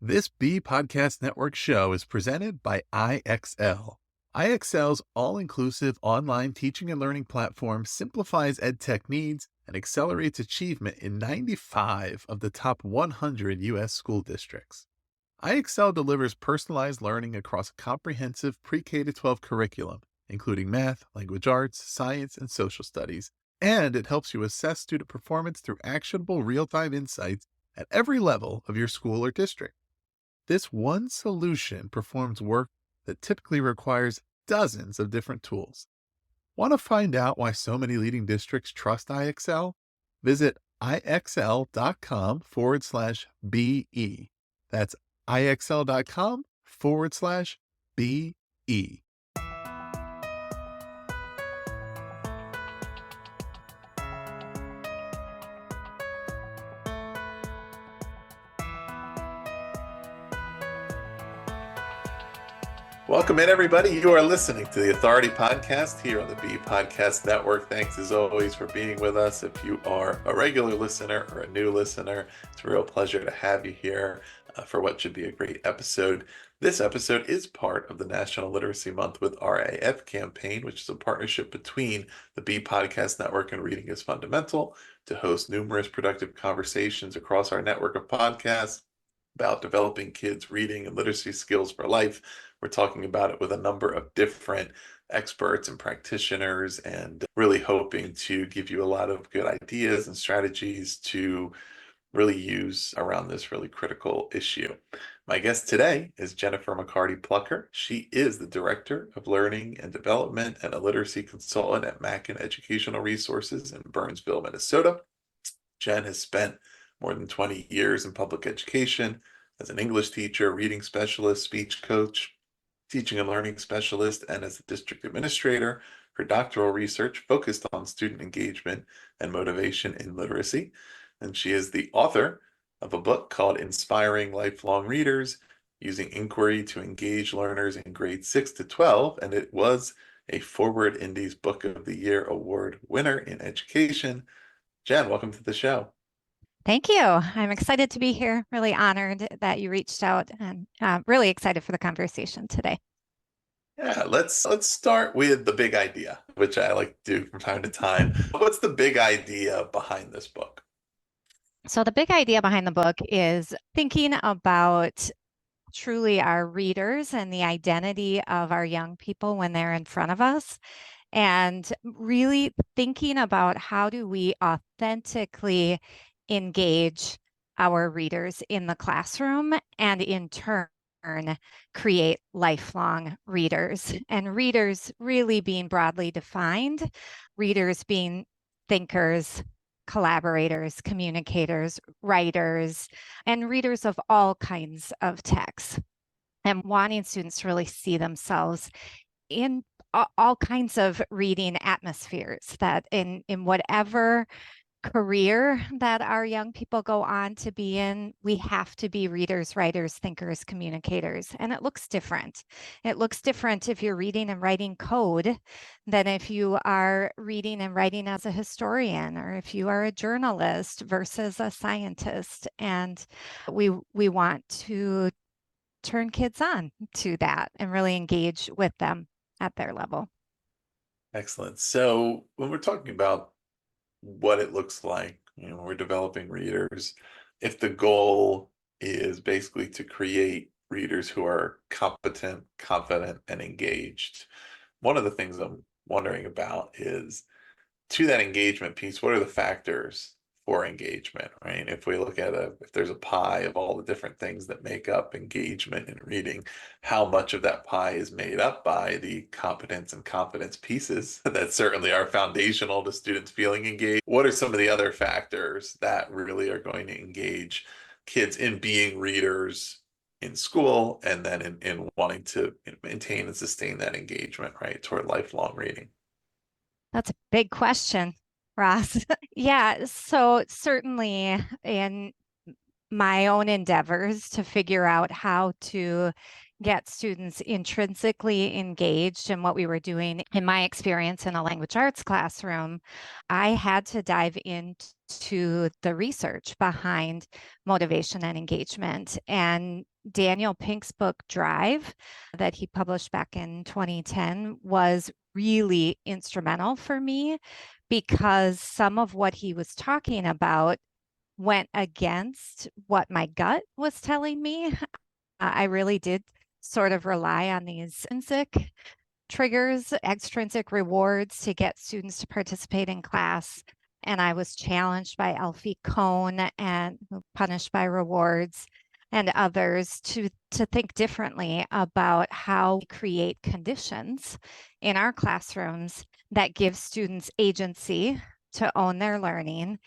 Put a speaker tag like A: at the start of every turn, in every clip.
A: This B Podcast Network show is presented by IXL. IXL's all-inclusive online teaching and learning platform simplifies edtech needs and accelerates achievement in 95 of the top 100 U.S. school districts. IXL delivers personalized learning across a comprehensive pre-K-12 curriculum, including math, language arts, science, and social studies, and it helps you assess student performance through actionable real-time insights at every level of your school or district. This one solution performs work that typically requires dozens of different tools. Want to find out why so many leading districts trust IXL? Visit ixl.com/BE. That's ixl.com/BE. Welcome in, everybody. You are listening to the Authority Podcast here on the B Podcast Network. Thanks, as always, for being with us. If you are a regular listener or a new listener, it's a real pleasure to have you here for what should be a great episode. This episode is part of the National Literacy Month with RAF campaign, which is a partnership between the B Podcast Network and Reading is Fundamental to host numerous productive conversations across our network of podcasts about developing kids' reading and literacy skills for life. We're talking about it with a number of different experts and practitioners, and really hoping to give you a lot of good ideas and strategies to really use around this really critical issue. My guest today is Jennifer McCarty Plucker. She is the Director of Learning and Development and a literacy consultant at Mackin Educational Resources in Burnsville, Minnesota. Jen has spent more than 20 years in public education as an English teacher, reading specialist, speech coach, teaching and learning specialist, and as a district administrator. Her doctoral research focused on student engagement and motivation in literacy. And she is the author of a book called Inspiring Lifelong Readers, Using Inquiry to Engage Learners in Grades 6 to 12. And it was a Foreword Indies Book of the Year Award winner in education. Jen, welcome to the show.
B: Thank you. I'm excited to be here. Really honored that you reached out, and really excited for the conversation today.
A: Yeah, let's start with the big idea, which I like to do from time to time. What's the big idea behind this book?
B: So the big idea behind the book is thinking about truly our readers and the identity of our young people when they're in front of us, and really thinking about how do we authentically engage our readers in the classroom, and in turn create lifelong readers. And readers really being broadly defined, readers being thinkers, collaborators, communicators, writers, and readers of all kinds of texts, and wanting students to really see themselves in all kinds of reading atmospheres, that in whatever career that our young people go on to be in, we have to be readers, writers, thinkers, communicators. And it looks different. It looks different if you're reading and writing code than if you are reading and writing as a historian, or if you are a journalist versus a scientist. And we want to turn kids on to that and really engage with them at their level.
A: Excellent. So when we're talking about what it looks like, we're developing readers, if the goal is basically to create readers who are competent, confident, and engaged, one of the things I'm wondering about is, to that engagement piece, what are the factors for engagement, right? If we look at if there's a pie of all the different things that make up engagement in reading, how much of that pie is made up by the competence and confidence pieces that certainly are foundational to students feeling engaged? What are some of the other factors that really are going to engage kids in being readers in school, and then in wanting to maintain and sustain that engagement, right, toward lifelong reading?
B: That's a big question, Ross. Yeah, so certainly in my own endeavors to figure out how to get students intrinsically engaged in what we were doing. In my experience in a language arts classroom, I had to dive into the research behind motivation and engagement. And Daniel Pink's book, Drive, that he published back in 2010, was really instrumental for me because some of what he was talking about went against what my gut was telling me. I really did sort of rely on these intrinsic triggers, extrinsic rewards to get students to participate in class. And I was challenged by Alfie Kohn and punished by rewards and others to think differently about how we create conditions in our classrooms that give students agency to own their learning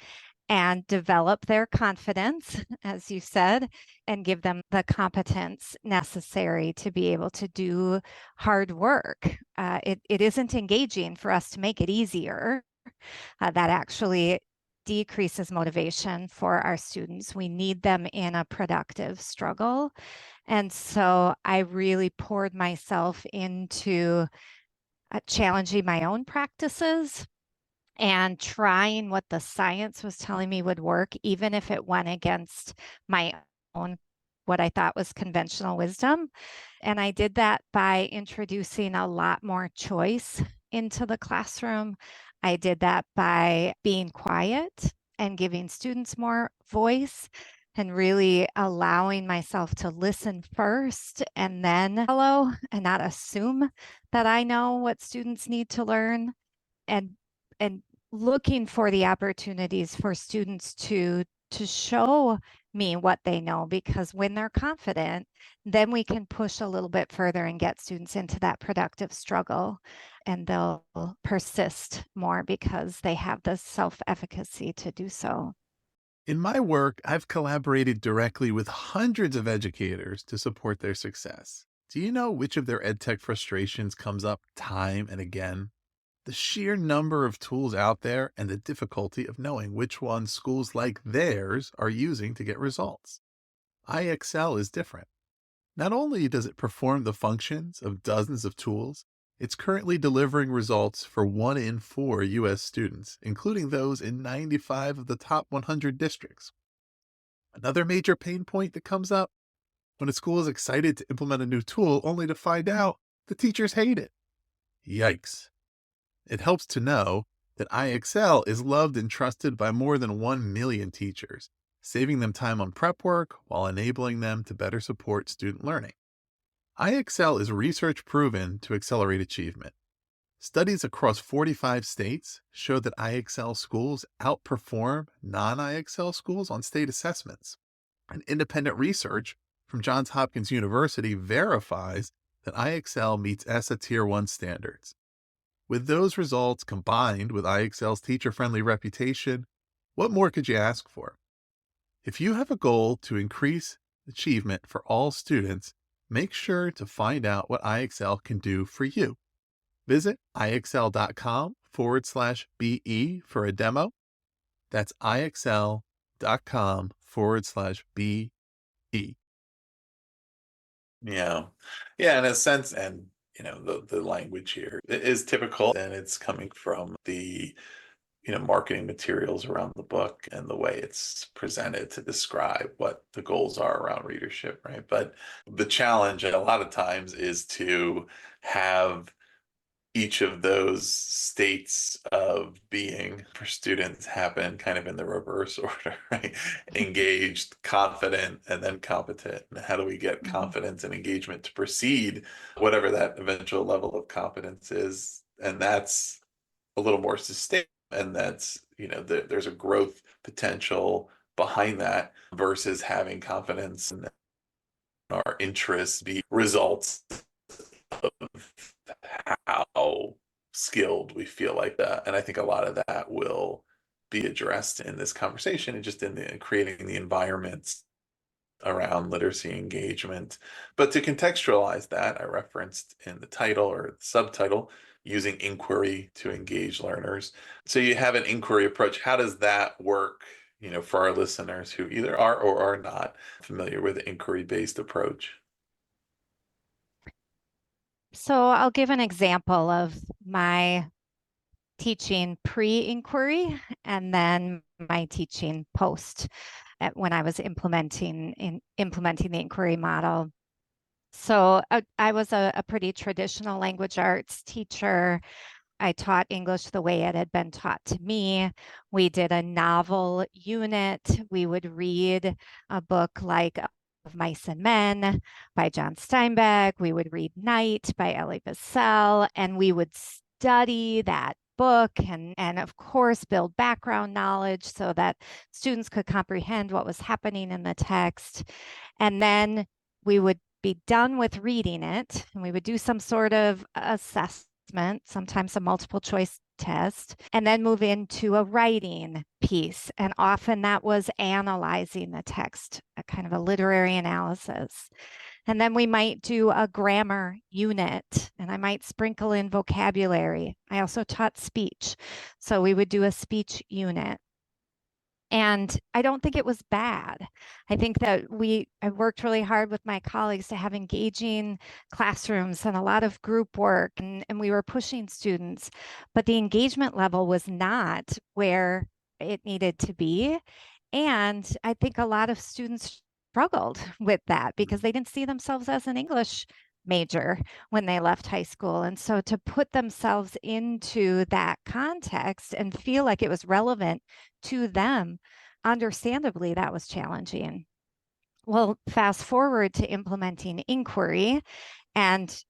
B: and develop their confidence, as you said, and give them the competence necessary to be able to do hard work. It isn't engaging for us to make it easier. That actually decreases motivation for our students. We need them in a productive struggle. And so I really poured myself into challenging my own practices and trying what the science was telling me would work, even if it went against my own, what I thought was conventional wisdom. And I did that by introducing a lot more choice into the classroom. I did that by being quiet and giving students more voice and really allowing myself to listen first and then follow and not assume that I know what students need to learn and and looking for the opportunities for students to show me what they know, because when they're confident, then we can push a little bit further and get students into that productive struggle, and they'll persist more because they have the self-efficacy to do so.
C: In my work, I've collaborated directly with hundreds of educators to support their success. Do you know which of their EdTech frustrations comes up time and again? The sheer number of tools out there and the difficulty of knowing which ones schools like theirs are using to get results. iExcel is different. Not only does it perform the functions of dozens of tools, it's currently delivering results for 1 in 4 U.S. students, including those in 95 of the top 100 districts. Another major pain point that comes up: when a school is excited to implement a new tool only to find out the teachers hate it. Yikes. It helps to know that iExcel is loved and trusted by more than 1 million teachers, saving them time on prep work while enabling them to better support student learning. iExcel is research proven to accelerate achievement. Studies across 45 states show that iExcel schools outperform non-iExcel schools on state assessments. And independent research from Johns Hopkins University verifies that iExcel meets ESSA Tier 1 standards. With those results combined with iExcel's teacher-friendly reputation, what more could you ask for? If you have a goal to increase achievement for all students, make sure to find out what iExcel can do for you. Visit iexcel.com/BE for a demo. That's iexcel.com/BE.
A: Yeah. Yeah, in a sense, and the language here is typical, and it's coming from the marketing materials around the book and the way it's presented to describe what the goals are around readership, right? But the challenge a lot of times is to have each of those states of being for students happen kind of in the reverse order, right? Engaged, confident, and then competent. And how do we get
B: Mhm.
A: confidence and engagement to proceed, whatever that eventual level of competence is? And that's a little more sustainable. And that's, there's a growth potential behind that versus having confidence in our interests be results of how skilled we feel like that. And I think a lot of that will be addressed in this conversation and just in creating the environments around literacy engagement. But to contextualize that, I referenced in the title or the subtitle, using inquiry to engage learners. So you have an inquiry approach. How does that work, for our listeners who either are or are not familiar with inquiry-based approach?
B: So I'll give an example of my teaching pre-inquiry and then my teaching post when I was implementing the inquiry model. So I was a pretty traditional language arts teacher. I taught English the way it had been taught to me. We did a novel unit. We would read a book like Of Mice and Men by John Steinbeck. We would read Night by Elie Wiesel, and we would study that book and of course build background knowledge so that students could comprehend what was happening in the text. And then we would be done with reading it, and we would do some sort of assessment, sometimes a multiple choice test, and then move into a writing piece. And often that was analyzing the text, a kind of a literary analysis. And then we might do a grammar unit, and I might sprinkle in vocabulary. I also taught speech, so we would do a speech unit. And I don't think it was bad. I think that I worked really hard with my colleagues to have engaging classrooms and a lot of group work, and we were pushing students, but the engagement level was not where it needed to be. And I think a lot of students struggled with that because they didn't see themselves as an English major when they left high school. And so to put themselves into that context and feel like it was relevant to them, understandably, that was challenging. Well, fast forward to implementing inquiry, and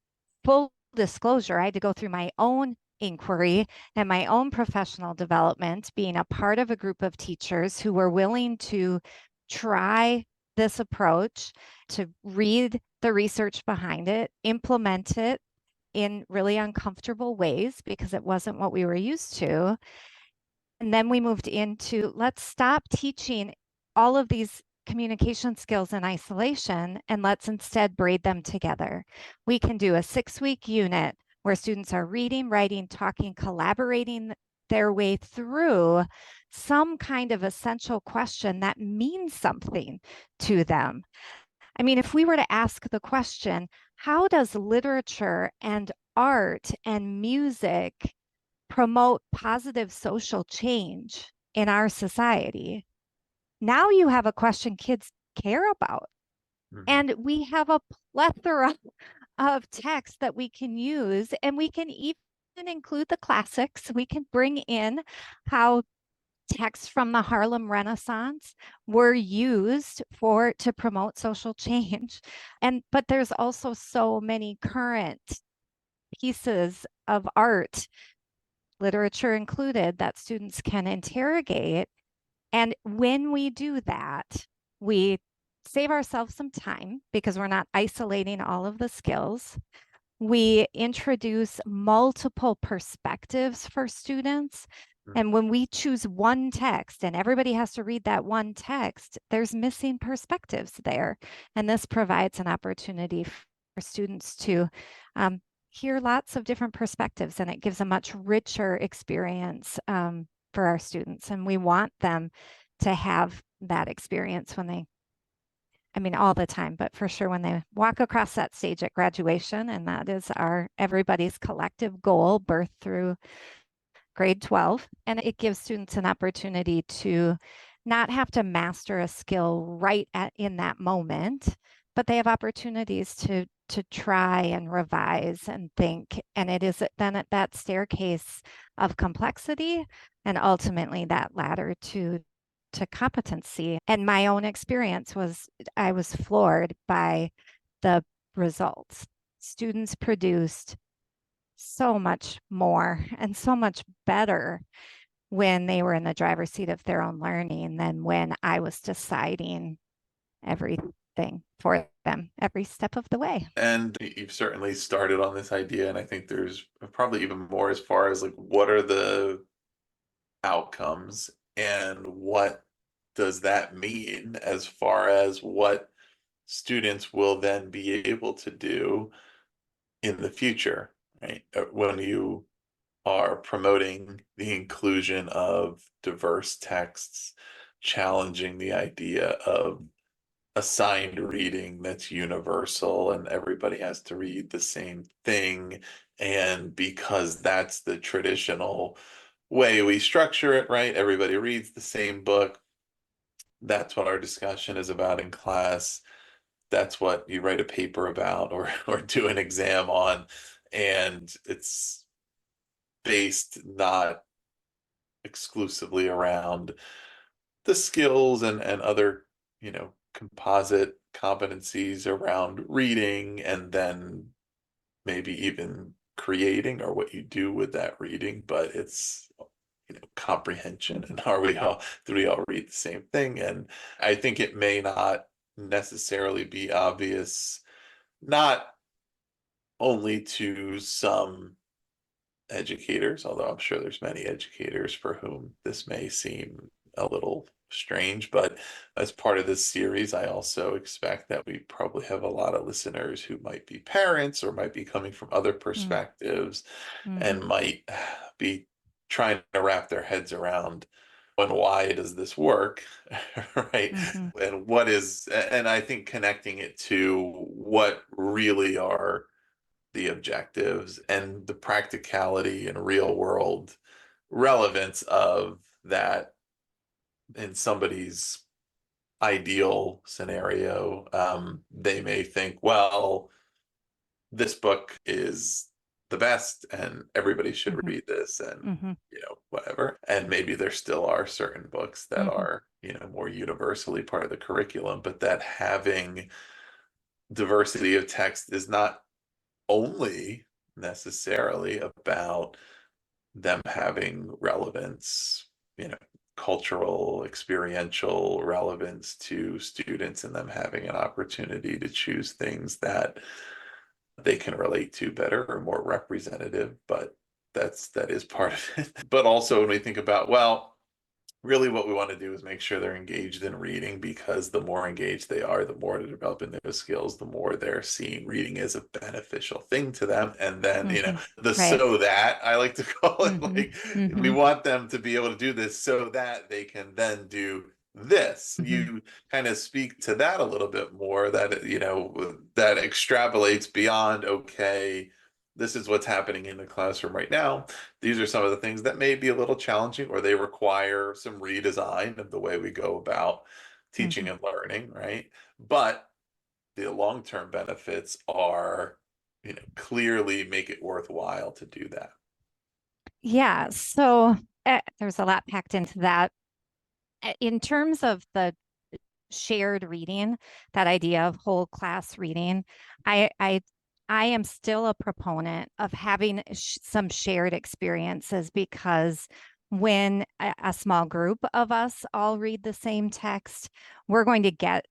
B: full disclosure, I had to go through my own inquiry and my own professional development, being a part of a group of teachers who were willing to try this approach, to read the research behind it, implement it in really uncomfortable ways because it wasn't what we were used to. And then we moved into let's stop teaching all of these communication skills in isolation and let's instead braid them together. We can do a 6-week unit where students are reading, writing, talking, collaborating their way through some kind of essential question that means something to them. I mean, if we were to ask the question, how does literature and art and music promote positive social change in our society? Now you have a question kids care about.
A: Mhm.
B: And we have a plethora of texts that we can use, and we can even include the classics. We can bring in how texts from the Harlem Renaissance were used to promote social change. But there's also so many current pieces of art, literature included, that students can interrogate. And when we do that, we save ourselves some time because we're not isolating all of the skills. We introduce multiple perspectives for students. And when we choose one text and everybody has to read that one text, there's missing perspectives there. And this provides an opportunity for students to hear lots of different perspectives, and it gives a much richer experience for our students. And we want them to have that experience all the time, but for sure when they walk across that stage at graduation. And that is everybody's collective goal, birth through grade 12. And it gives students an opportunity to not have to master a skill in that moment, but they have opportunities to try and revise and think. And it is then at that staircase of complexity and ultimately that ladder to competency. And my own experience was I was floored by the results. Students produced so much more and so much better when they were in the driver's seat of their own learning than when I was deciding everything for them every step of the way.
A: And you've certainly started on this idea, and I think there's probably even more as far as like what are the outcomes and what does that mean as far as what students will then be able to do in the future, right? When you are promoting the inclusion of diverse texts, challenging the idea of assigned reading that's universal and everybody has to read the same thing. And because that's the traditional way we structure it, right? Everybody reads the same book. That's what our discussion is about in class. That's what you write a paper about or do an exam on. And it's based not exclusively around the skills and other, composite competencies around reading and then maybe even creating or what you do with that reading, but it's comprehension and do we all read the same thing? And I think it may not necessarily be obvious, not only to some educators, although I'm sure there's many educators for whom this may seem a little strange, but as part of this series, I also expect that we probably have a lot of listeners who might be parents or might be coming from other perspectives and might be trying to wrap their heads around and why does this work, right? And and I think connecting it to what really are the objectives and the practicality and real world relevance of that in somebody's ideal scenario. They may think, well, this book is the best and everybody should read this and whatever. And maybe there still are certain books that are more universally part of the curriculum, but that having diversity of text is not only necessarily about them having relevance, cultural, experiential relevance to students and them having an opportunity to choose things that they can relate to better or more representative, but that is part of it. But also when we think about, well, really what we want to do is make sure they're engaged in reading, because the more engaged they are, the more they're developing those skills, the more they're seeing reading as a beneficial thing to them. And then, the
B: Right.
A: so that I like to call it, like we want them to be able to do this so that they can then do this. You kind of speak to that a little bit more, that, that extrapolates beyond, okay, this is what's happening in the classroom right now. These are some of the things that may be a little challenging, or they require some redesign of the way we go about teaching and learning, right? But the long-term benefits are, clearly make it worthwhile to do that.
B: Yeah, so there's a lot packed into that. In terms of the shared reading, that idea of whole class reading, I am still a proponent of having some shared experiences, because when a small group of us all read the same text, we're going to get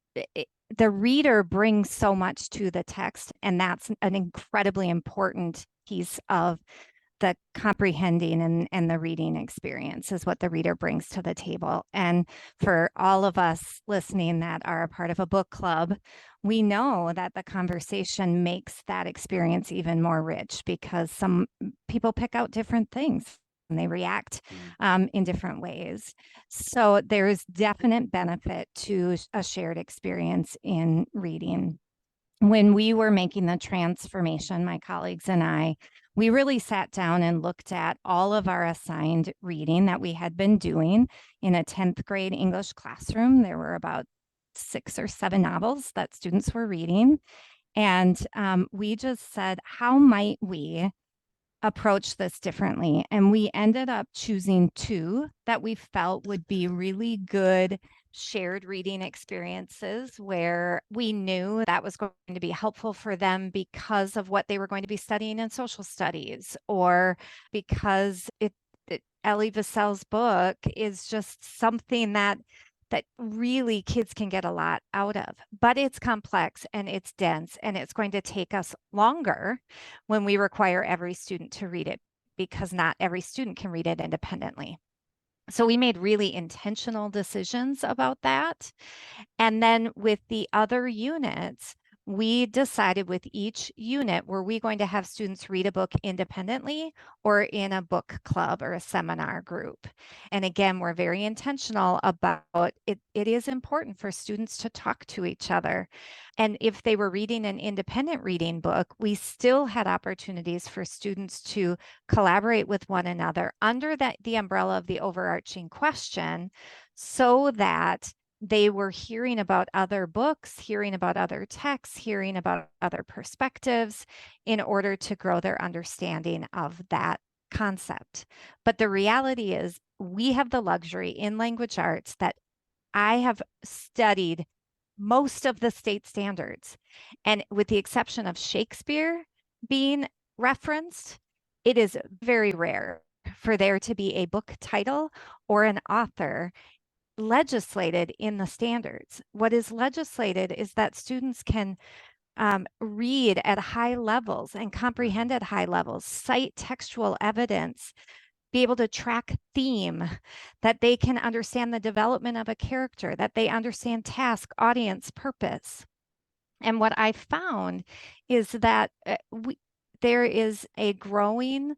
B: the reader brings so much to the text, and that's an incredibly important piece of the comprehending and the reading experience, is what the reader brings to the table. And for all of us listening that are a part of a book club, we know that the conversation makes that experience even more rich, because some people pick out different things and they react in different ways. So there's definite benefit to a shared experience in reading. When we were making the transformation, my colleagues and I, we really sat down and looked at all of our assigned reading that we had been doing in a 10th grade English classroom. There were about 6 or 7 novels that students were reading. And we just said, how might we approach this differently? And we ended up choosing 2 that we felt would be really good shared reading experiences, where we knew that was going to be helpful for them because of what they were going to be studying in social studies, or because Elie Wiesel's book is just something that really kids can get a lot out of. But it's complex and it's dense, and it's going to take us longer when we require every student to read it, because not every student can read it independently. So we made really intentional decisions about that. And then with the other units, we decided with each unit, were we going to have students read a book independently or in a book club or a seminar group? And again, we're very intentional about it. It is important for students to talk to each other. And if they were reading an independent reading book, we still had opportunities for students to collaborate with one another under the umbrella of the overarching question, so that they were hearing about other books, hearing about other texts, hearing about other perspectives in order to grow their understanding of that concept. But the reality is, we have the luxury in language arts that I have studied most of the state standards. And with the exception of Shakespeare being referenced, it is very rare for there to be a book title or an author legislated in the standards. What is legislated is that students can read at high levels and comprehend at high levels, cite textual evidence, be able to track theme, that they can understand the development of a character, that they understand task, audience, purpose. And what I found is that there is a growing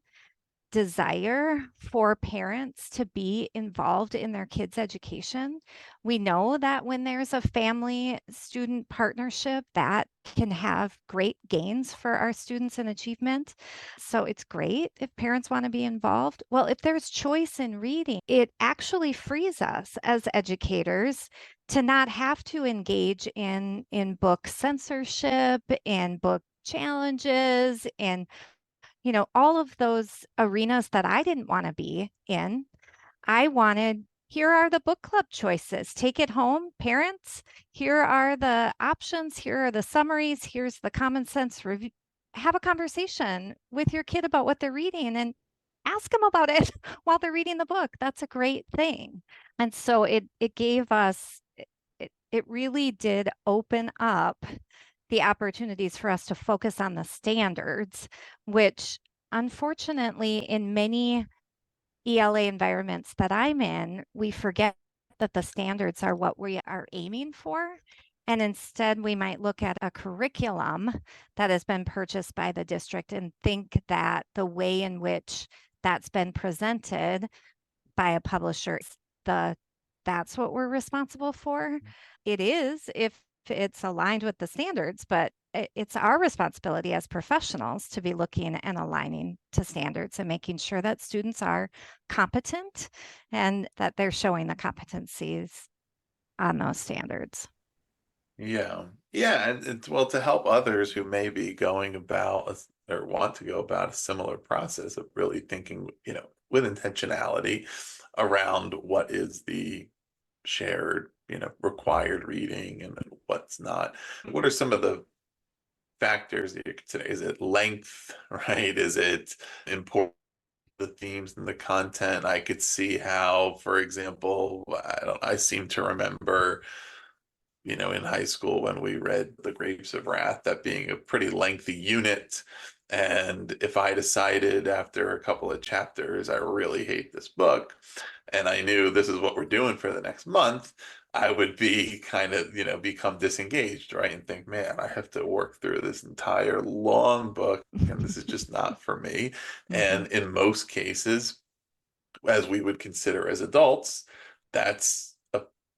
B: desire for parents to be involved in their kids' education. We know that when there's a family student partnership, that can have great gains for our students and achievement. So it's great if parents want to be involved. Well, if there's choice in reading, it actually frees us as educators to not have to engage in book censorship and book challenges and all of those arenas that I didn't want to be in. I wanted, here are the book club choices. Take it home, parents. Here are the options. Here are the summaries. Here's the common sense review. Have a conversation with your kid about what they're reading and ask them about it while they're reading the book. That's a great thing. And so it gave us, it really did open up the opportunities for us to focus on the standards, which unfortunately in many ELA environments that I'm in, we forget that the standards are what we are aiming for. And instead, we might look at a curriculum that has been purchased by the district and think that the way in which that's been presented by a publisher, that's what we're responsible for. It is if it's aligned with the standards, but it's our responsibility as professionals to be looking and aligning to standards and making sure that students are competent and that they're showing the competencies on those standards.
A: Yeah. Yeah. And it's, well, to help others who may be going about or want to go about a similar process of really thinking, with intentionality around what is the shared, required reading and what's not. What are some of the factors that you consider? Is it length, right? Is it important? The themes and the content? I could see how, for example, I seem to remember, in high school when we read The Grapes of Wrath, that being a pretty lengthy unit. And if I decided after a couple of chapters, I really hate this book, and I knew this is what we're doing for the next month, I would be kind of, become disengaged, right? And think, man, I have to work through this entire long book, and this is just not for me. And in most cases, as we would consider as adults, that's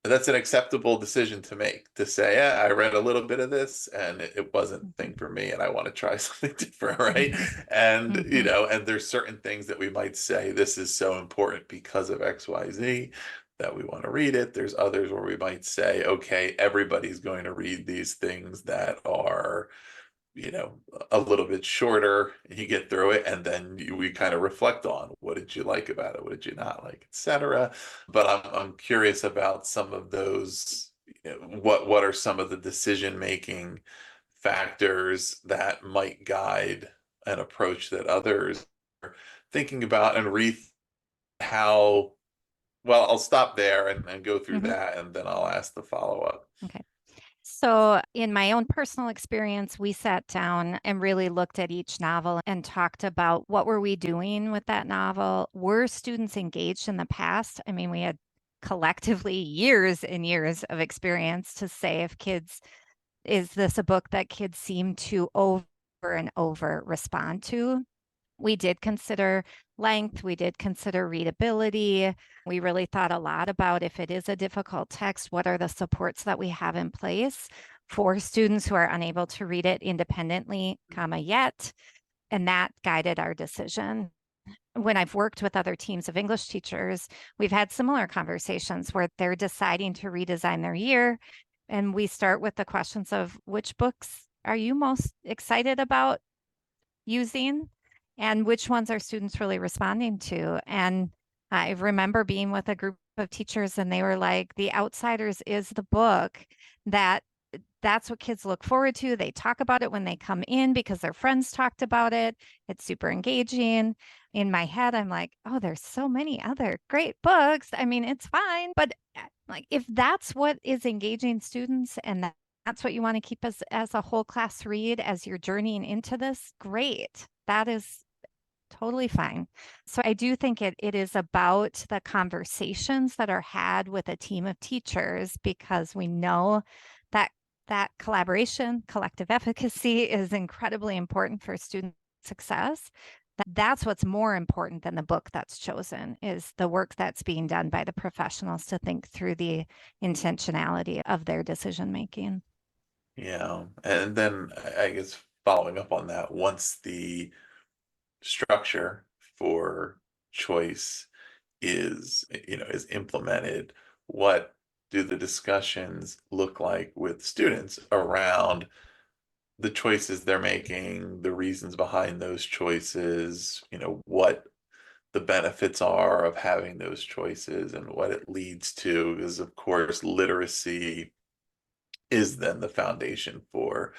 A: an acceptable decision to make, to say, yeah, I read a little bit of this and it wasn't a thing for me and I want to try something different, right? And and there's certain things that we might say, this is so important because of XYZ that we want to read it. There's others where we might say, okay, everybody's going to read these things that are a little bit shorter. You get through it, and then we kind of reflect on what did you like about it, what did you not like, etc. But I'm curious about some of those. What are some of the decision making factors that might guide an approach that others are thinking about and how? Well, I'll stop there and go through that, and then I'll ask the follow-up.
B: Okay. So in my own personal experience, we sat down and really looked at each novel and talked about what were we doing with that novel? Were students engaged in the past? I mean, we had collectively years and years of experience to say if kids Is this a book that kids seem to over and over respond to? We did consider length. We did consider readability. We really thought a lot about if it is a difficult text, what are the supports that we have in place for students who are unable to read it independently, yet. And that guided our decision. When I've worked with other teams of English teachers, we've had similar conversations where they're deciding to redesign their year. And we start with the questions of which books are you most excited about using and which ones are students really responding to. And I remember being with a group of teachers and they were like, The Outsiders is the book that's what kids look forward to. They talk about it when they come in because their friends talked about it. It's super engaging. In my head, I'm like, oh, there's so many other great books. I mean, it's fine. But like, if that's what is engaging students and that's what you want to keep as a whole class read as you're journeying into this, great. That is totally fine. So I do think it is about the conversations that are had with a team of teachers, because we know that collaboration, collective efficacy is incredibly important for student success. That's what's more important than the book that's chosen, is the work that's being done by the professionals to think through the intentionality of their decision making.
A: Yeah. And then I guess following up on that, once the structure for choice is implemented, what do the discussions look like with students around the choices they're making, the reasons behind those choices, what the benefits are of having those choices and what it leads to? Because of course literacy is then the foundation for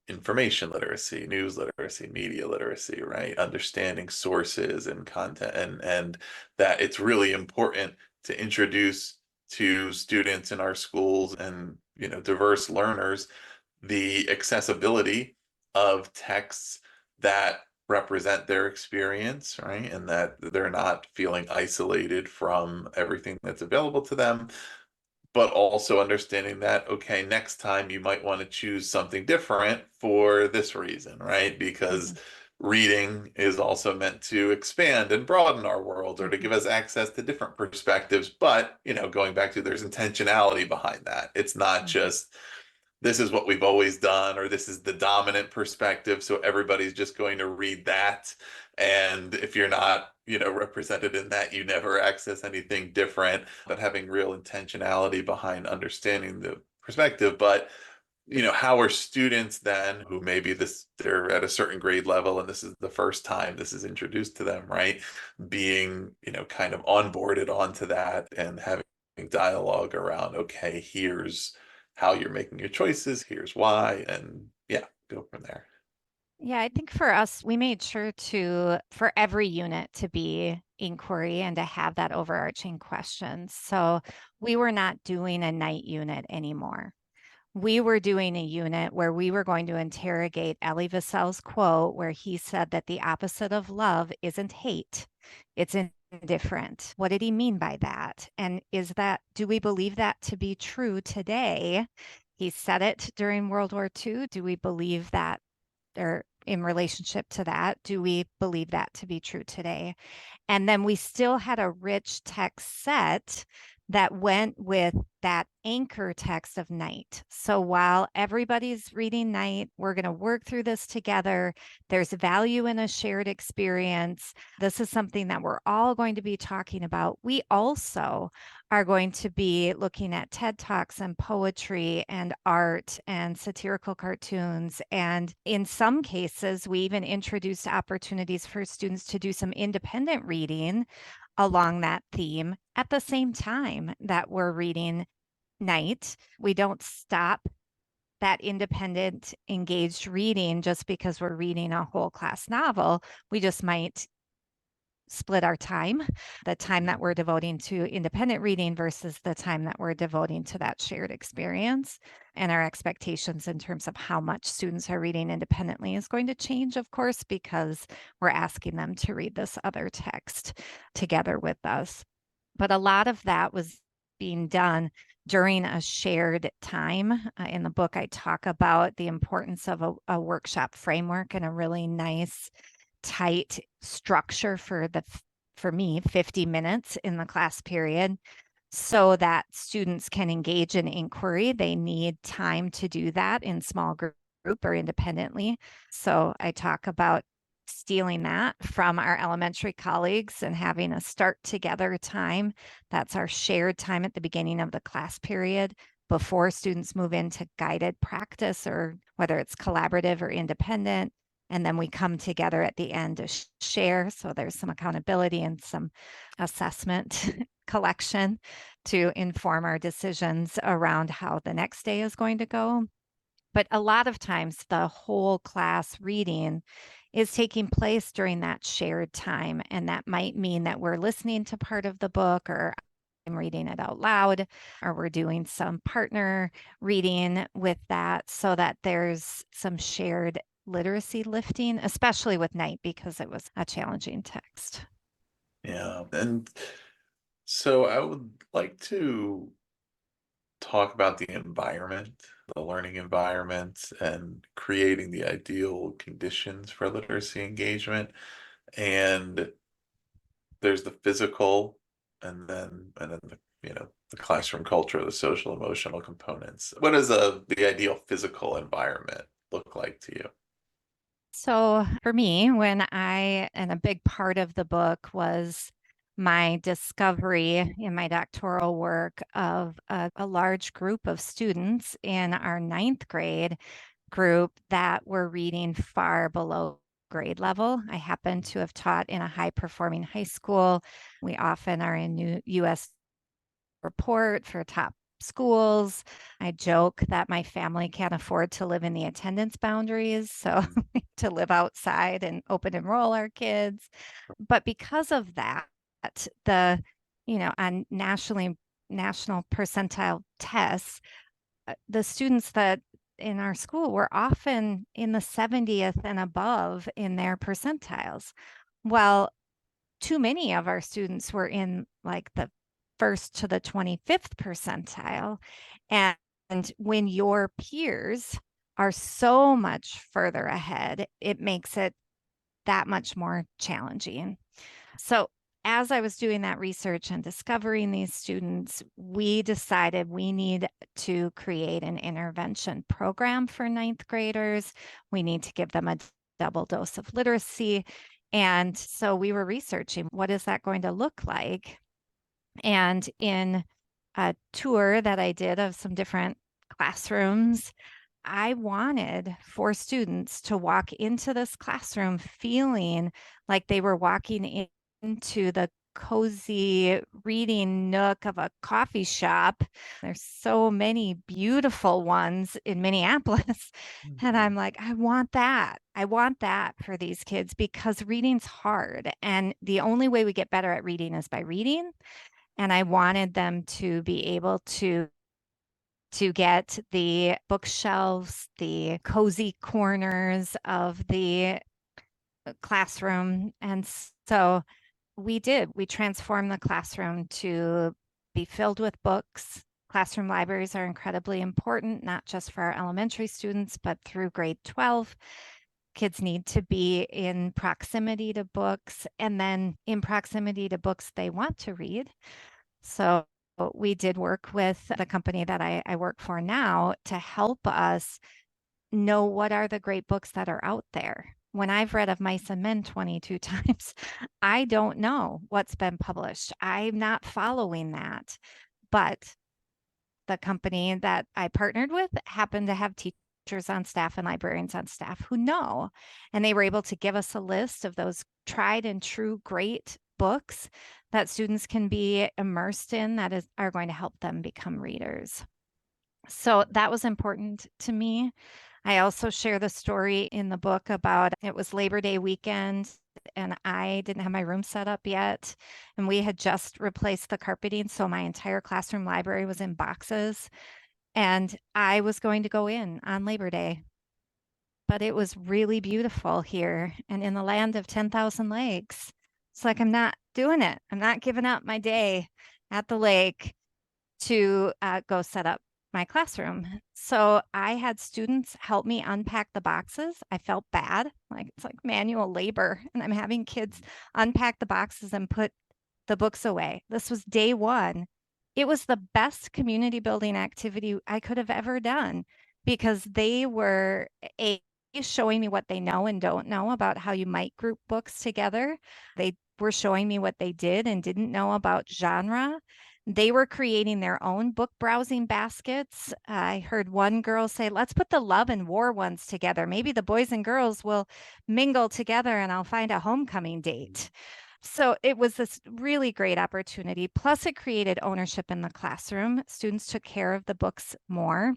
A: information literacy, news literacy, media literacy, right? Understanding sources and content, and that it's really important to introduce to students in our schools and diverse learners the accessibility of texts that represent their experience, right? And that they're not feeling isolated from everything that's available to them, but also understanding that, okay, next time you might want to choose something different for this reason, right? Because reading is also meant to expand and broaden our world, or to give us access to different perspectives. But, going back to, there's intentionality behind that. It's not just, this is what we've always done, or this is the dominant perspective, so everybody's just going to read that. And if you're not, represented in that, you never access anything different. But having real intentionality behind understanding the perspective. But, how are students then, who maybe they're at a certain grade level and this is the first time this is introduced to them, right? Being, kind of onboarded onto that and having dialogue around, okay, here's how you're making your choices, here's why, and yeah, go from there.
B: Yeah, I think for us, we made sure for every unit to be inquiry and to have that overarching question. So we were not doing a night unit anymore. We were doing a unit where we were going to interrogate Elie Wiesel's quote, where he said that the opposite of love isn't hate, it's indifferent. What did he mean by that? And do we believe that to be true today? He said it during World War II. Do we believe that, or in relationship to that, do we believe that to be true today? And then we still had a rich text set that went with that anchor text of night. So while everybody's reading night, we're going to work through this together. There's value in a shared experience. This is something that we're all going to be talking about. We also are going to be looking at TED Talks and poetry and art and satirical cartoons. And in some cases, we even introduced opportunities for students to do some independent reading along that theme at the same time that we're reading night. We don't stop that independent, engaged reading just because we're reading a whole class novel. We just might split our time, the time that we're devoting to independent reading versus the time that we're devoting to that shared experience. And our expectations in terms of how much students are reading independently is going to change, of course, because we're asking them to read this other text together with us. But a lot of that was being done during a shared time. In the book, I talk about the importance of a workshop framework and a really nice, tight structure for me, 50 minutes in the class period, so that students can engage in inquiry. They need time to do that in small group or independently. So I talk about stealing that from our elementary colleagues and having a start together time. That's our shared time at the beginning of the class period before students move into guided practice, or whether it's collaborative or independent. And then we come together at the end to share. So there's some accountability and some assessment collection to inform our decisions around how the next day is going to go. But a lot of times the whole class reading is taking place during that shared time. And that might mean that we're listening to part of the book, or I'm reading it out loud, or we're doing some partner reading with that, so that there's some shared literacy lifting, especially with night, because it was a challenging text.
A: Yeah. And so I would like to talk about the environment, the learning environment, and creating the ideal conditions for literacy engagement. And there's the physical, and then the classroom culture, the social emotional components. What does the ideal physical environment look like to you?
B: So for me, and a big part of the book was my discovery in my doctoral work of a large group of students in our 9th grade group that were reading far below grade level. I happen to have taught in a high performing high school. We often are in new U.S. report for top schools. I joke that my family can't afford to live in the attendance boundaries, so to live outside and open enroll our kids. But because of that, the on national percentile tests, the students that in our school were often in the 70th and above in their percentiles. Well, too many of our students were in like the first to the 25th percentile. And when your peers are so much further ahead, it makes it that much more challenging. So as I was doing that research and discovering these students, we decided we need to create an intervention program for 9th graders. We need to give them a double dose of literacy. And so we were researching, what is that going to look like? And in a tour that I did of some different classrooms, I wanted for students to walk into this classroom feeling like they were walking into the cozy reading nook of a coffee shop. There's so many beautiful ones in Minneapolis. And I'm like, I want that. I want that for these kids, because reading's hard. And the only way we get better at reading is by reading. And I wanted them to be able to get the bookshelves, the cozy corners of the classroom. And so we did. We transformed the classroom to be filled with books. Classroom libraries are incredibly important, not just for our elementary students, but through grade 12. Kids need to be in proximity to books, and then in proximity to books they want to read. So we did work with the company that I work for now to help us know what are the great books that are out there. When I've read Of Mice and Men 22 times, I don't know what's been published. I'm not following that. But the company that I partnered with happened to have teachers on staff and librarians on staff who know. And they were able to give us a list of those tried and true great books that students can be immersed in that are going to help them become readers. So that was important to me. I also share the story in the book about it was Labor Day weekend and I didn't have my room set up yet. And we had just replaced the carpeting. So my entire classroom library was in boxes. And I was going to go in on Labor Day. But it was really beautiful here and in the land of 10,000 lakes. It's like, I'm not doing it. I'm not giving up my day at the lake to go set up my classroom. So I had students help me unpack the boxes. I felt bad, like it's like manual labor, and I'm having kids unpack the boxes and put the books away. This was day one. It was the best community building activity I could have ever done because they were showing me what they know and don't know about how you might group books together. They were showing me what they did and didn't know about genre. They were creating their own book browsing baskets. I heard one girl say, let's put the love and war ones together. Maybe the boys and girls will mingle together and I'll find a homecoming date. So it was this really great opportunity. Plus, it created ownership in the classroom. Students took care of the books more.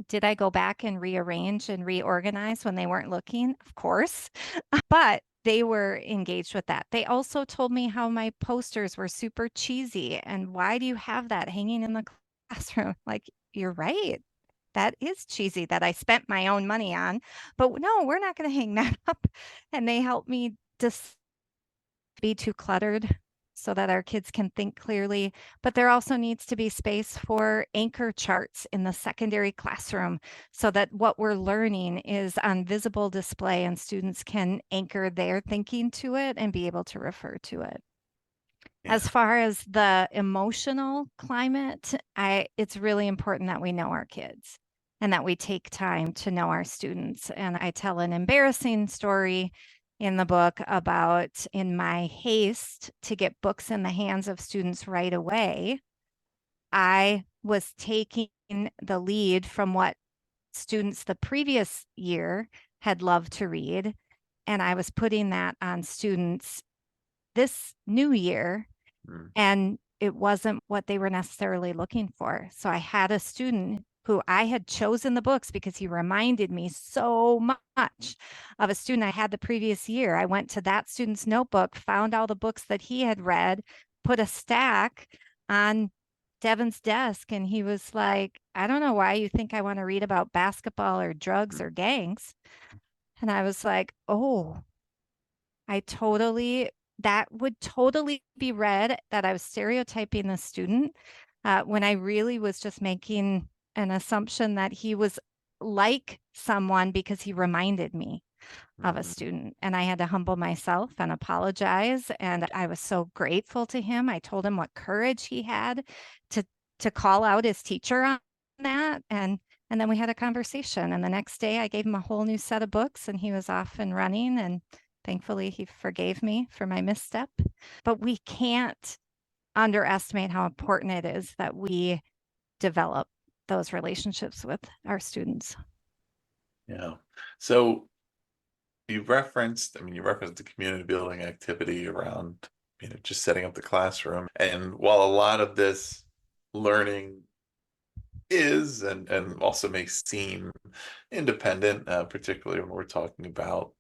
B: Did I go back and rearrange and reorganize when they weren't looking? Of course. But they were engaged with that. They also told me how my posters were super cheesy and why do you have that hanging in the classroom? Like, you're right. That is cheesy that I spent my own money on. But no, we're not going to hang that up. And they helped me be too cluttered so that our kids can think clearly. But there also needs to be space for anchor charts in the secondary classroom so that what we're learning is on visible display and students can anchor their thinking to it and be able to refer to it.
A: Yeah.
B: As far as the emotional climate, it's really important that we know our kids and that we take time to know our students. And I tell an embarrassing story in the book about, in my haste to get books in the hands of students right away, I was taking the lead from what students the previous year had loved to read, and I was putting that on students this new year, and it wasn't what they were necessarily looking for. So I had a student who I had chosen the books because he reminded me so much of a student I had the previous year. I went to that student's notebook, found all the books that he had read, put a stack on Devin's desk, and he was like, I don't know why you think I want to read about basketball or drugs or gangs. And I was like, oh, that would totally be read that I was stereotyping the student when I really was just making an assumption that he was like someone because he reminded me of a student. And I had to humble myself and apologize. And I was so grateful to him. I told him what courage he had to call out his teacher on that. And then we had a conversation. And the next day I gave him a whole new set of books and he was off and running. And thankfully he forgave me for my misstep. But we can't underestimate how important it is that we develop those relationships with our students.
A: Yeah. So you referenced the community building activity around, just setting up the classroom. And while a lot of this learning is and also may seem independent, particularly when we're talking about,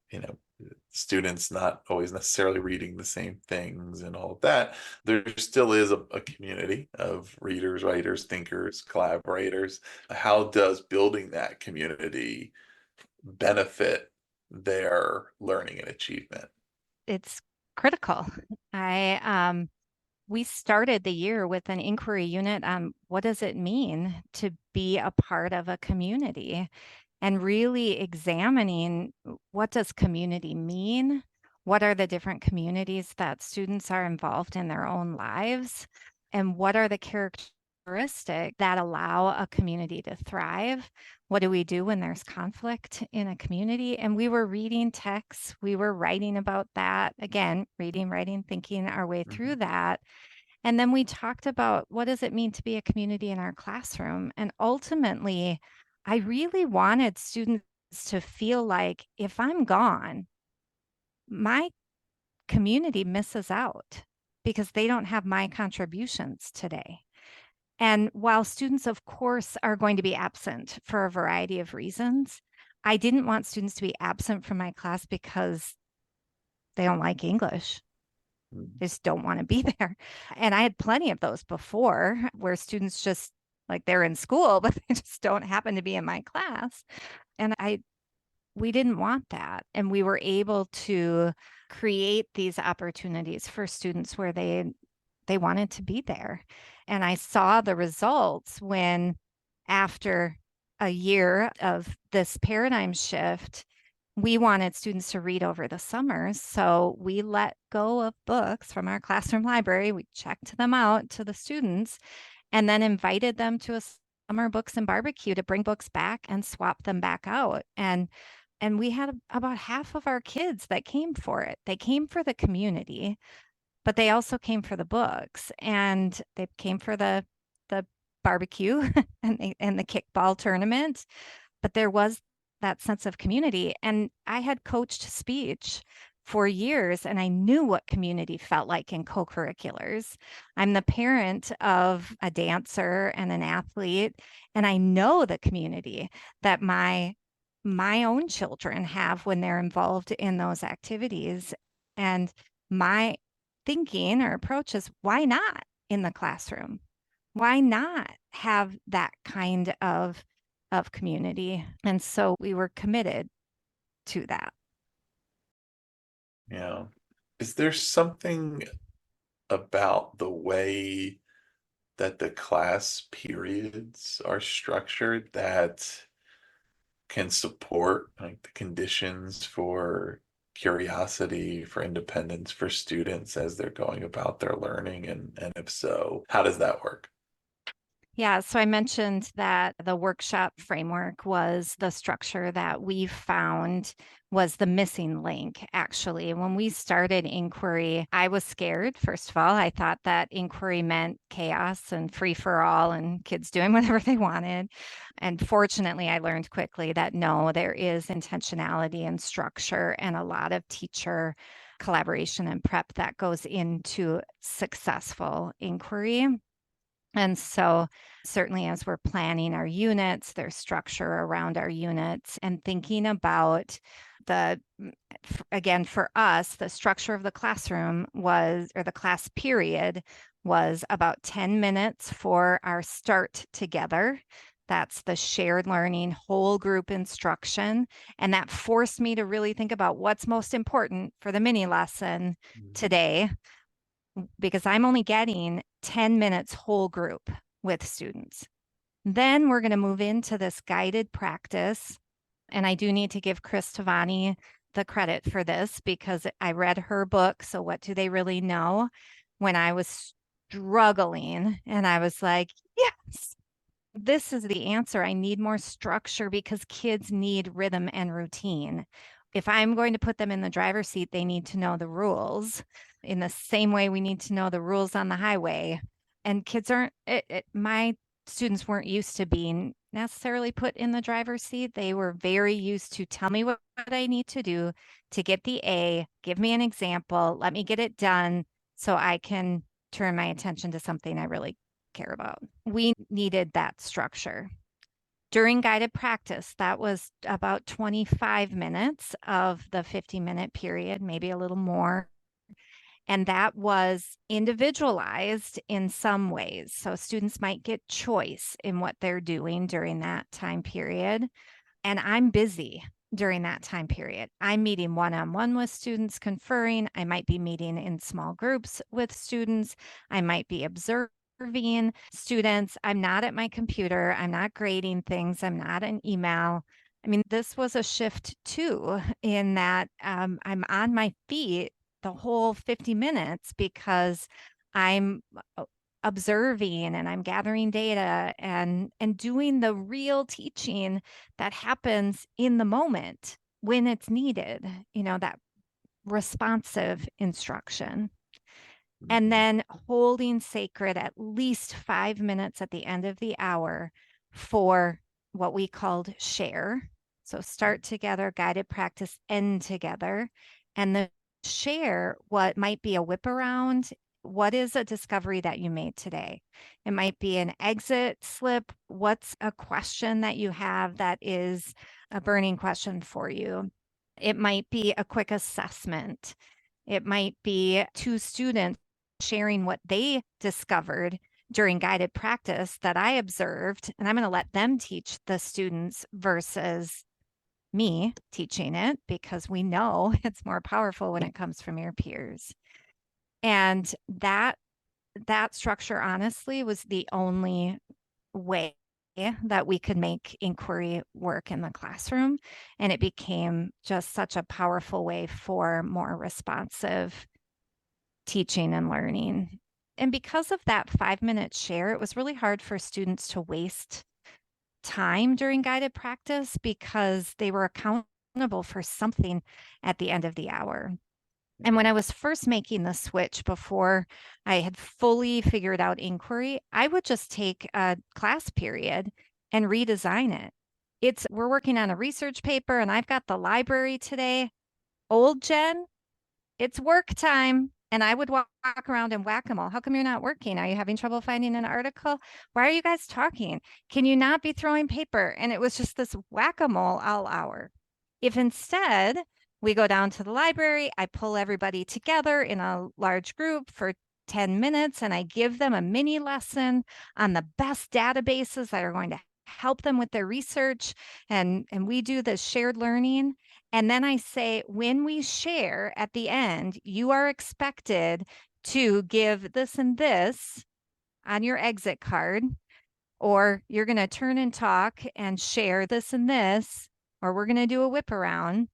A: students not always necessarily reading the same things and all of that, there still is a community of readers, writers, thinkers, collaborators. How does building that community benefit their learning and achievement?
B: It's critical. We started the year with an inquiry unit on what does it mean to be a part of a community, and really examining what does community mean? What are the different communities that students are involved in their own lives? And what are the characteristics that allow a community to thrive? What do we do when there's conflict in a community? And we were reading texts, we were writing about that. Again, reading, writing, thinking our way through that. And then we talked about what does it mean to be a community in our classroom? And ultimately, I really wanted students to feel like if I'm gone, my community misses out because they don't have my contributions today. And while students, of course, are going to be absent for a variety of reasons, I didn't want students to be absent from my class because they don't like English. They just don't want to be there. And I had plenty of those before where students just like they're in school, but they just don't happen to be in my class. And we didn't want that. And we were able to create these opportunities for students where they wanted to be there. And I saw the results when, after a year of this paradigm shift, we wanted students to read over the summers. So we let go of books from our classroom library. We checked them out to the students and then invited them to a summer books and barbecue to bring books back and swap them back out. And we had about half of our kids that came for it. They came for the community, but they also came for the books, and they came for the barbecue and the kickball tournament. But there was that sense of community. And I had coached speech for years, and I knew what community felt like in co-curriculars. I'm the parent of a dancer and an athlete, and I know the community that my own children have when they're involved in those activities. And my thinking or approach is, why not in the classroom? Why not have that kind of community? And so we were committed to that.
A: Yeah. Is there something about the way that the class periods are structured that can support like the conditions for curiosity, for independence for students as they're going about their learning? And if so, how does that work?
B: Yeah, so I mentioned that the workshop framework was the structure that we found was the missing link, actually. When we started inquiry, I was scared, first of all. I thought that inquiry meant chaos and free for all and kids doing whatever they wanted. And fortunately, I learned quickly that no, there is intentionality and structure and a lot of teacher collaboration and prep that goes into successful inquiry. And so, certainly, as we're planning our units, there's structure around our units and thinking about again, for us, the structure of the classroom was, or the class period was about 10 minutes for our start together. That's the shared learning, whole group instruction. And that forced me to really think about what's most important for the mini lesson today, because I'm only getting 10 minutes whole group with students. Then we're going to move into this guided practice. And I do need to give Chris Tavani the credit for this because I read her book, So What Do They Really Know? When I was struggling, and I was like, yes, this is the answer. I need more structure because kids need rhythm and routine. If I'm going to put them in the driver's seat, they need to know the rules in the same way we need to know the rules on the highway. And kids aren't, my students weren't used to being necessarily put in the driver's seat. They were very used to tell me what I need to do to get the A, give me an example, let me get it done so I can turn my attention to something I really care about. We needed that structure. During guided practice, that was about 25 minutes of the 50-minute period, maybe a little more. And that was individualized in some ways. So students might get choice in what they're doing during that time period. And I'm busy during that time period. I'm meeting one-on-one with students, conferring. I might be meeting in small groups with students. I might be observing students. I'm not at my computer. I'm not grading things. I'm not an email. I mean, this was a shift too, in that I'm on my feet the whole 50 minutes because I'm observing and I'm gathering data and doing the real teaching that happens in the moment when it's needed, that responsive instruction. And then holding sacred at least 5 minutes at the end of the hour for what we called share. So start together, guided practice, end together. And the share what might be a whip around. What is a discovery that you made today? It might be an exit slip. What's a question that you have that is a burning question for you? It might be a quick assessment. It might be two students sharing what they discovered during guided practice that I observed, and I'm going to let them teach the students versus me teaching it, because we know it's more powerful when it comes from your peers. And that that structure, honestly, was the only way that we could make inquiry work in the classroom. And it became just such a powerful way for more responsive teaching and learning. And because of that 5-minute share, it was really hard for students to waste time during guided practice because they were accountable for something at the end of the hour. And when I was first making the switch before I had fully figured out inquiry, I would just take a class period and redesign it. We're working on a research paper and I've got the library today. Old Jen, it's work time. And I would walk around and whack them all. How come you're not working? Are you having trouble finding an article? Why are you guys talking? Can you not be throwing paper? And it was just this whack-a-mole all hour. If instead we go down to the library, I pull everybody together in a large group for 10 minutes and I give them a mini lesson on the best databases that are going to help them with their research. And we do this shared learning. And then I say, when we share at the end, you are expected to give this and this on your exit card, or you're going to turn and talk and share this and this, or we're going to do a whip around.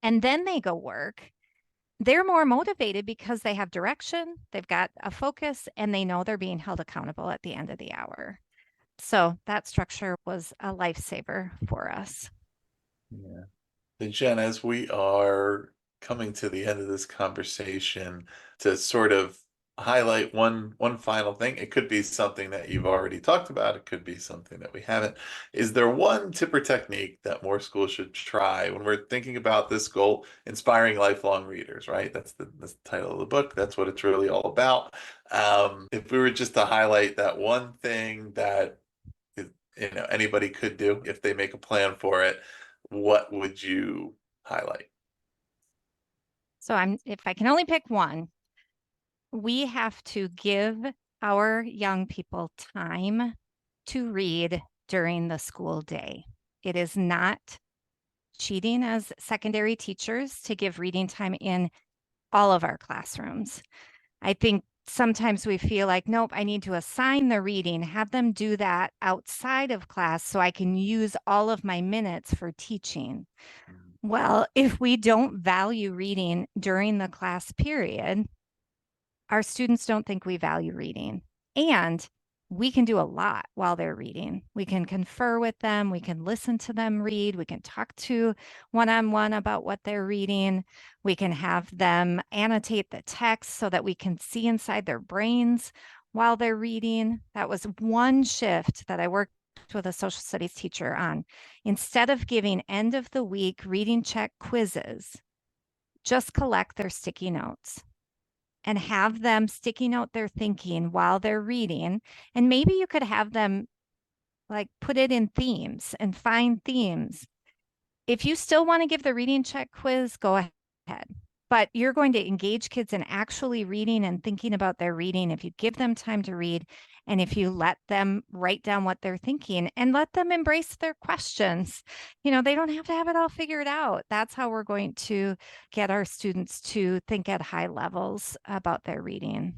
B: And then they go work. They're more motivated because they have direction, they've got a focus, and they know they're being held accountable at the end of the hour. So that structure was a lifesaver for us.
A: Yeah. And Jen, as we are coming to the end of this conversation, to sort of highlight one final thing, it could be something that you've already talked about, it could be something that we haven't. Is there one tip or technique that more schools should try when we're thinking about this goal, inspiring lifelong readers, right? That's the title of the book. That's what it's really all about. If we were just to highlight that one thing that anybody could do if they make a plan for it, what would you highlight?
B: So if I can only pick one, we have to give our young people time to read during the school day. It is not cheating as secondary teachers to give reading time in all of our classrooms. I think sometimes we feel like, nope, I need to assign the reading, have them do that outside of class so I can use all of my minutes for teaching. Well, if we don't value reading during the class period, our students don't think we value reading. And we can do a lot while they're reading. We can confer with them, we can listen to them read, we can talk to one-on-one about what they're reading. We can have them annotate the text so that we can see inside their brains while they're reading. That was one shift that I worked with a social studies teacher on. Instead of giving end of the week reading check quizzes, just collect their sticky notes and have them sticky note their thinking while they're reading. And maybe you could have them like put it in themes and find themes. If you still want to give the reading check quiz, go ahead. But you're going to engage kids in actually reading and thinking about their reading if you give them time to read and if you let them write down what they're thinking and let them embrace their questions. They don't have to have it all figured out. That's how we're going to get our students to think at high levels about their reading.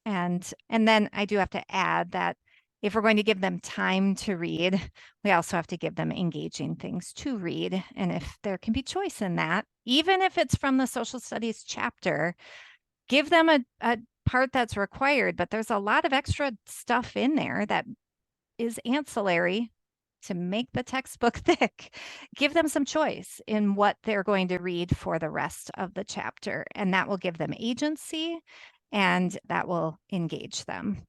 B: And then I do have to add that if we're going to give them time to read, we also have to give them engaging things to read. And if there can be choice in that, even if it's from the social studies chapter, give them a part that's required, but there's a lot of extra stuff in there that is ancillary to make the textbook thick. Give them some choice in what they're going to read for the rest of the chapter, and that will give them agency and that will engage them.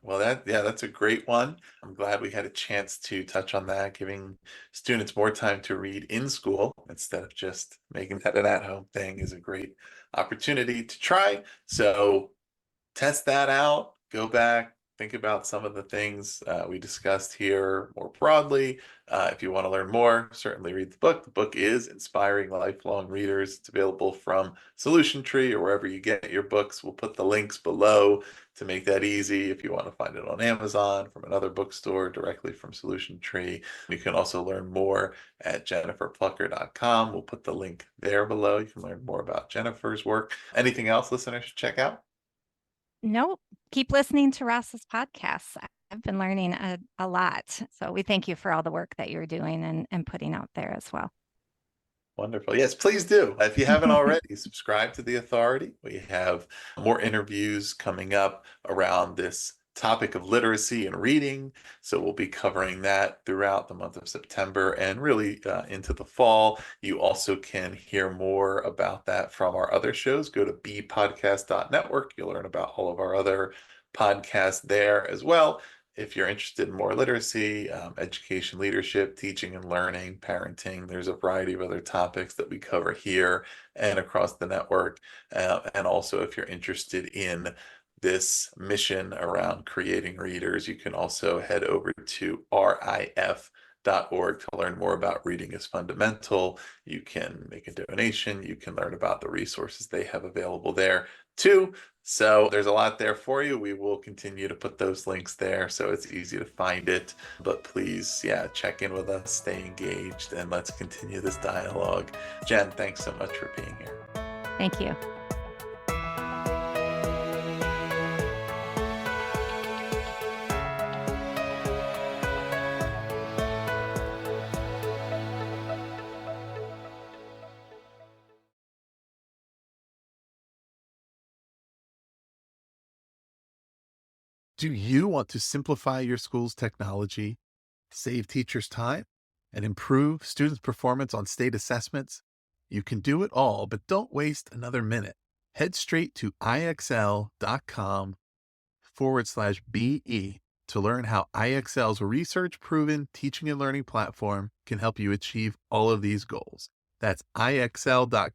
A: Well, that's a great one. I'm glad we had a chance to touch on that, giving students more time to read in school instead of just making that an at-home thing is a great opportunity to try. So test that out, go back, think about some of the things we discussed here more broadly. If you want to learn more, certainly read the book. The book is Inspiring Lifelong Readers. It's available from Solution Tree or wherever you get your books. We'll put the links below to make that easy. If you want to find it on Amazon, from another bookstore, directly from Solution Tree. You can also learn more at jenniferplucker.com. We'll put the link there below. You can learn more about Jennifer's work. Anything else listeners should check out?
B: Nope. Keep listening to Ross's podcasts. I've been learning a lot. So we thank you for all the work that you're doing and putting out there as well.
A: Wonderful. Yes, please do. If you haven't already, subscribe to The Authority. We have more interviews coming up around this topic of literacy and reading. So we'll be covering that throughout the month of September and really into the fall. You also can hear more about that from our other shows. Go to bpodcast.network. You'll learn about all of our other podcasts there as well. If you're interested in more literacy, education, leadership, teaching and learning, parenting, there's a variety of other topics that we cover here and across the network. And also, if you're interested in this mission around creating readers, you can also head over to RIF.org to learn more about Reading is Fundamental. You can make a donation. You can learn about the resources they have available there too. So there's a lot there for you. We will continue to put those links there so it's easy to find it. But please, check in with us, stay engaged, and let's continue this dialogue. Jen, thanks so much for being here.
B: Thank you.
C: Do you want to simplify your school's technology, save teachers time, and improve students' performance on state assessments? You can do it all, but don't waste another minute. Head straight to ixl.com/BE to learn how IXL's research proven teaching and learning platform can help you achieve all of these goals. That's ixl.com/BE.